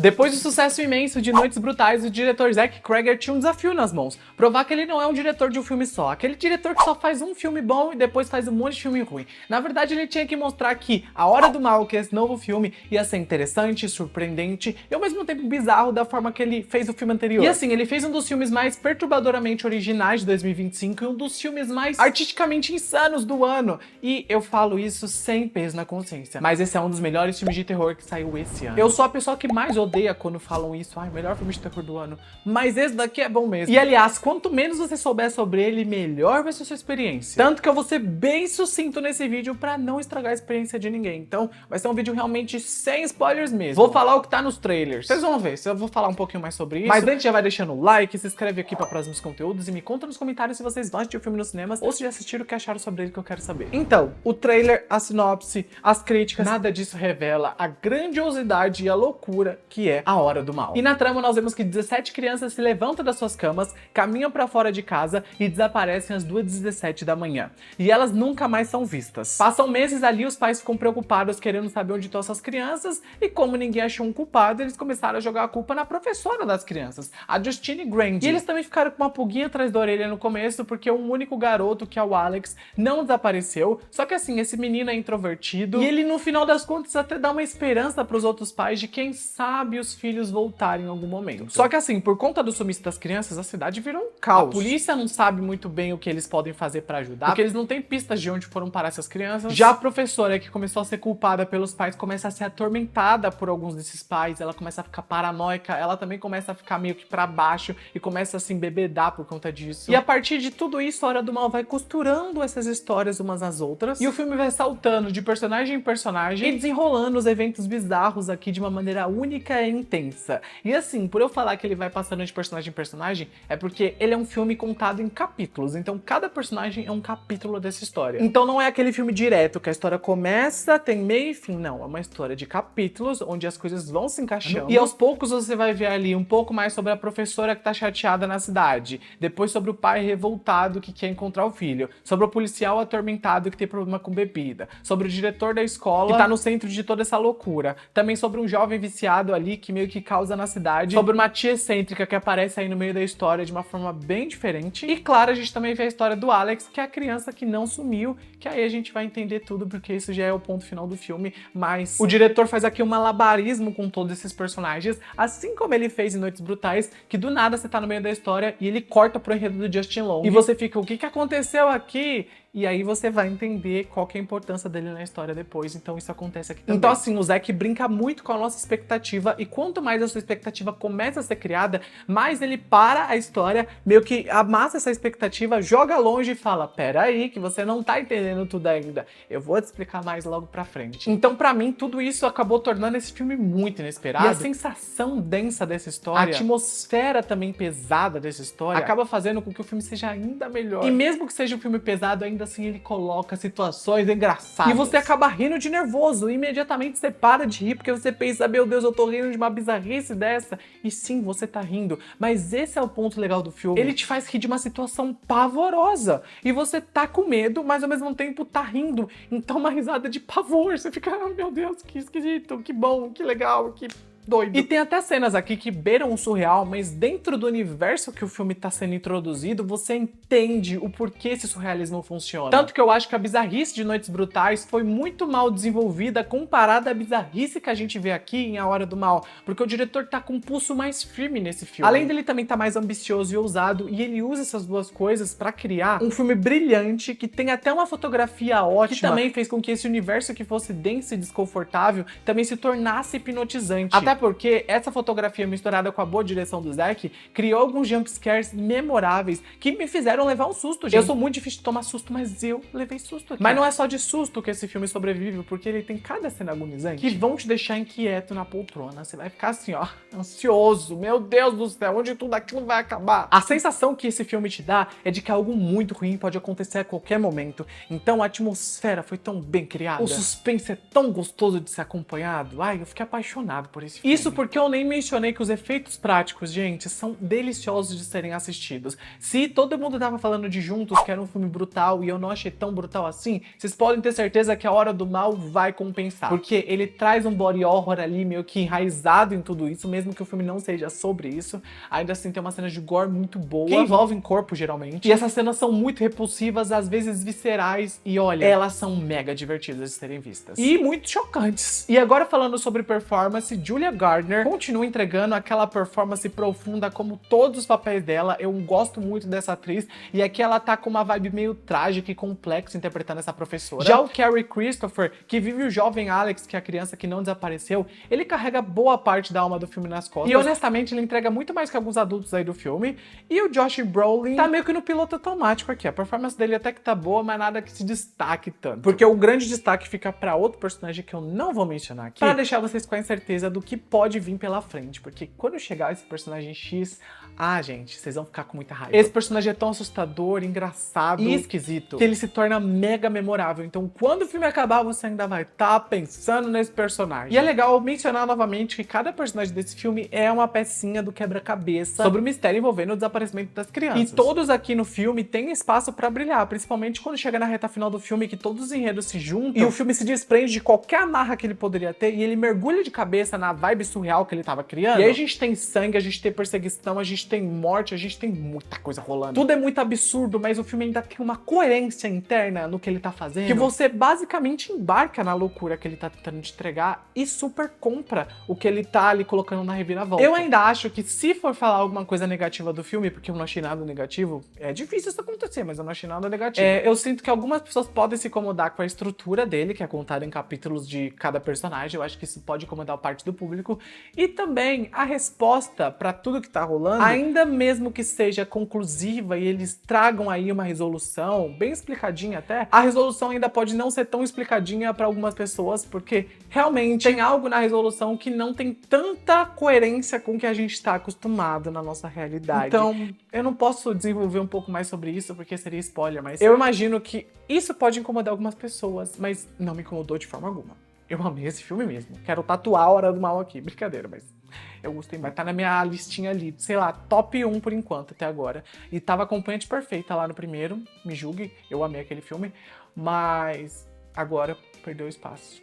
Depois do sucesso imenso de Noites Brutais, o diretor Zach Cregger tinha um desafio nas mãos. Provar que ele não é um diretor de um filme só. Aquele diretor que só faz um filme bom e depois faz um monte de filme ruim. Na verdade, ele tinha que mostrar que A Hora do Mal, que é esse novo filme, ia ser interessante, surpreendente e ao mesmo tempo bizarro da forma que ele fez o filme anterior. E assim, ele fez um dos filmes mais perturbadoramente originais de 2025 e um dos filmes mais artisticamente insanos do ano. E eu falo isso sem peso na consciência. Mas esse é um dos melhores filmes de terror que saiu esse ano. Eu sou a pessoa que mais odeia quando falam isso. Ai, melhor filme de terror do ano. Mas esse daqui é bom mesmo. E aliás, quanto menos você souber sobre ele, melhor vai ser a sua experiência. Tanto que eu vou ser bem sucinto nesse vídeo pra não estragar a experiência de ninguém. Então, vai ser um vídeo realmente sem spoilers mesmo. Vou falar o que tá nos trailers. Vocês vão ver, eu vou falar um pouquinho mais sobre isso. Mas antes, já vai deixando o like, se inscreve aqui pra próximos conteúdos e me conta nos comentários se vocês vão assistir o filme nos cinemas ou se já assistiram, o que acharam sobre ele, que eu quero saber. Então, o trailer, a sinopse, as críticas, nada disso revela a grandiosidade e a loucura que é A Hora do Mal. E na trama nós vemos que 17 crianças se levantam das suas camas, caminham pra fora de casa e desaparecem às 2h17 da manhã. E elas nunca mais são vistas. Passam meses ali, os pais ficam preocupados querendo saber onde estão essas crianças e como ninguém achou um culpado, eles começaram a jogar a culpa na professora das crianças, a Justine Grandi. E eles também ficaram com uma pulguinha atrás da orelha no começo porque um único garoto, que é o Alex, não desapareceu. Só que assim, esse menino é introvertido e ele no final das contas até dá uma esperança pros outros pais de quem sabe os filhos voltarem em algum momento. Só que assim, por conta do sumiço das crianças, a cidade virou um caos. A polícia não sabe muito bem o que eles podem fazer pra ajudar, porque eles não têm pistas de onde foram parar essas crianças. Já a professora, que começou a ser culpada pelos pais, começa a ser atormentada por alguns desses pais, ela começa a ficar paranoica, ela também começa a ficar meio que pra baixo e começa a se embebedar por conta disso. E a partir de tudo isso, a Hora do Mal vai costurando essas histórias umas às outras e o filme vai saltando de personagem em personagem e desenrolando os eventos bizarros aqui de uma maneira única e intensa. E assim, por eu falar que ele vai passando de personagem em personagem, é porque ele é um filme contado em capítulos, então cada personagem é um capítulo dessa história. Então não é aquele filme direto, que a história começa, tem meio e fim, não. É uma história de capítulos, onde as coisas vão se encaixando. E aos poucos você vai ver ali um pouco mais sobre a professora que tá chateada na cidade, depois sobre o pai revoltado que quer encontrar o filho, sobre o policial atormentado que tem problema com bebida, sobre o diretor da escola que tá no centro de toda essa loucura, também sobre um jovem viciado ali que meio que causa na cidade, sobre uma tia excêntrica que aparece aí no meio da história de uma forma bem diferente. E claro, a gente também vê a história do Alex, que é a criança que não sumiu, que aí a gente vai entender tudo, porque isso já é o ponto final do filme, mas o diretor faz aqui um malabarismo com todos esses personagens, assim como ele fez em Noites Brutais, que do nada você tá no meio da história e ele corta pro enredo do Justin Long. E você fica, o que que aconteceu aqui? E aí você vai entender qual que é a importância dele na história depois, então isso acontece aqui também. Então assim, o Zach brinca muito com a nossa expectativa e quanto mais a sua expectativa começa a ser criada, mais ele para a história, meio que amassa essa expectativa, joga longe e fala, pera aí, que você não tá entendendo tudo ainda, eu vou te explicar mais logo pra frente. Então pra mim, tudo isso acabou tornando esse filme muito inesperado. E a sensação densa dessa história, a atmosfera também pesada dessa história, acaba fazendo com que o filme seja ainda melhor. E mesmo que seja um filme pesado, ainda assim ele coloca situações engraçadas. E você acaba rindo de nervoso, e imediatamente você para de rir, porque você pensa, meu Deus, eu tô rindo de uma bizarrice dessa. E sim, você tá rindo, mas esse é o ponto legal do filme. Ele te faz rir de uma situação pavorosa, e você tá com medo, mas ao mesmo tempo tá rindo. Então uma risada de pavor, você fica, ah, meu Deus, que esquisito, que bom, que legal, que doido. E tem até cenas aqui que beiram o surreal, mas dentro do universo que o filme tá sendo introduzido, você entende o porquê esse surrealismo funciona. Tanto que eu acho que a bizarrice de Noites Brutais foi muito mal desenvolvida comparada à bizarrice que a gente vê aqui em A Hora do Mal, porque o diretor tá com um pulso mais firme nesse filme. Além dele também tá mais ambicioso e ousado, e ele usa essas duas coisas pra criar um filme brilhante, que tem até uma fotografia ótima, que também fez com que esse universo que fosse denso e desconfortável também se tornasse hipnotizante. Até porque essa fotografia misturada com a boa direção do Zach criou alguns jumpscares memoráveis que me fizeram levar um susto, gente. Eu sou muito difícil de tomar susto, mas eu levei susto aqui. Mas não é só de susto que esse filme sobrevive, porque ele tem cada cena agonizante que vão te deixar inquieto na poltrona. Você vai ficar assim, ó, ansioso. Meu Deus do céu, onde tudo aquilo vai acabar? A sensação que esse filme te dá é de que algo muito ruim pode acontecer a qualquer momento. Então a atmosfera foi tão bem criada. O suspense é tão gostoso de ser acompanhado. Ai, eu fiquei apaixonado por esse filme. Isso porque eu nem mencionei que os efeitos práticos, gente, são deliciosos de serem assistidos. Se todo mundo tava falando de Juntos, que era um filme brutal, e eu não achei tão brutal assim, vocês podem ter certeza que A Hora do Mal vai compensar. Porque ele traz um body horror ali, meio que enraizado em tudo isso, mesmo que o filme não seja sobre isso. Ainda assim, tem uma cena de gore muito boa, que envolve corpo, geralmente. E essas cenas são muito repulsivas, às vezes viscerais, e olha, elas são mega divertidas de serem vistas. E muito chocantes. E agora falando sobre performance, Julia Gardner continua entregando aquela performance profunda como todos os papéis dela. Eu gosto muito dessa atriz, e aqui ela tá com uma vibe meio trágica e complexa interpretando essa professora. Já o Kerry Christopher, que vive o jovem Alex, que é a criança que não desapareceu, ele carrega boa parte da alma do filme nas costas. E honestamente, ele entrega muito mais que alguns adultos aí do filme. E o Josh Brolin tá meio que no piloto automático aqui. A performance dele até que tá boa, mas nada que se destaque tanto. Porque o grande destaque fica pra outro personagem que eu não vou mencionar aqui, pra deixar vocês com a certeza do que pode vir pela frente. Porque quando chegar esse personagem X, gente, vocês vão ficar com muita raiva. Esse personagem é tão assustador, engraçado e esquisito, que ele se torna mega memorável. Então, quando o filme acabar, você ainda vai estar pensando nesse personagem. E é legal mencionar novamente que cada personagem desse filme é uma pecinha do quebra-cabeça sobre o mistério envolvendo o desaparecimento das crianças. E todos aqui no filme têm espaço pra brilhar, principalmente quando chega na reta final do filme, que todos os enredos se juntam e o filme se desprende de qualquer amarra que ele poderia ter e ele mergulha de cabeça na vibe surreal que ele tava criando. E aí a gente tem sangue, a gente tem perseguição, a gente tem morte, a gente tem muita coisa rolando. Tudo é muito absurdo, mas o filme ainda tem uma coerência interna no que ele tá fazendo, que você basicamente embarca na loucura que ele tá tentando te entregar e super compra o que ele tá ali colocando na reviravolta. Eu ainda acho que se for falar alguma coisa negativa do filme, porque eu não achei nada negativo, é difícil isso acontecer, mas eu não achei nada negativo. Eu sinto que algumas pessoas podem se incomodar com a estrutura dele, que é contada em capítulos de cada personagem. Eu acho que isso pode incomodar parte do público. E também a resposta pra tudo que tá rolando, ainda mesmo que seja conclusiva e eles tragam aí uma resolução bem explicadinha até, a resolução ainda pode não ser tão explicadinha pra algumas pessoas, porque realmente tem algo na resolução que não tem tanta coerência com o que a gente tá acostumado na nossa realidade. Então, eu não posso desenvolver um pouco mais sobre isso, porque seria spoiler, mas eu imagino que isso pode incomodar algumas pessoas, mas não me incomodou de forma alguma. Eu amei esse filme mesmo. Quero tatuar A Hora do Mal aqui. Brincadeira, mas eu gostei mais. Tá na minha listinha ali, sei lá, top 1 por enquanto, até agora. E tava acompanhante perfeita lá no primeiro, me julgue, eu amei aquele filme. Mas agora perdeu espaço.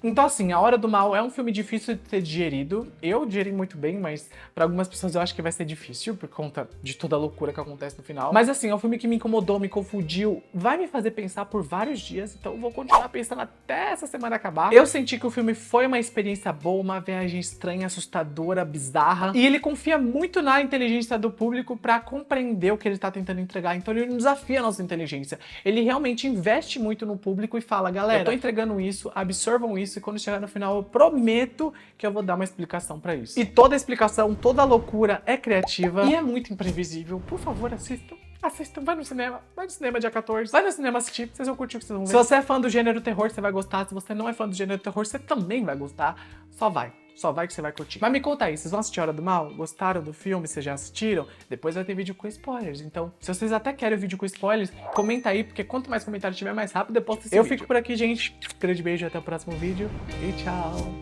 Então assim, A Hora do Mal é um filme difícil de ser digerido. Eu digeri muito bem, mas pra algumas pessoas eu acho que vai ser difícil por conta de toda a loucura que acontece no final. Mas assim, é um filme que me incomodou, me confundiu, vai me fazer pensar por vários dias, então eu vou continuar pensando até essa semana acabar. Eu senti que o filme foi uma experiência boa, uma viagem estranha, assustadora, bizarra, e ele confia muito na inteligência do público pra compreender o que ele tá tentando entregar, então ele desafia a nossa inteligência. Ele realmente investe muito no público e fala, galera, eu tô entregando isso, absorvam isso, e quando chegar no final eu prometo que eu vou dar uma explicação pra isso. E toda explicação, toda loucura é criativa e é muito imprevisível. Por favor, assistam. Assistam, vai no cinema dia 14, vai no cinema assistir, vocês vão curtir o que vocês vão ver. Se você é fã do gênero terror, você vai gostar. Se você não é fã do gênero terror, você também vai gostar. Só vai que você vai curtir. Mas me conta aí, vocês vão assistir Hora do Mal? Gostaram do filme? Vocês já assistiram? Depois vai ter vídeo com spoilers, então se vocês até querem o vídeo com spoilers, comenta aí, porque quanto mais comentário tiver, mais rápido eu posto esse vídeo. Eu fico por aqui, gente. Grande beijo, até o próximo vídeo e tchau!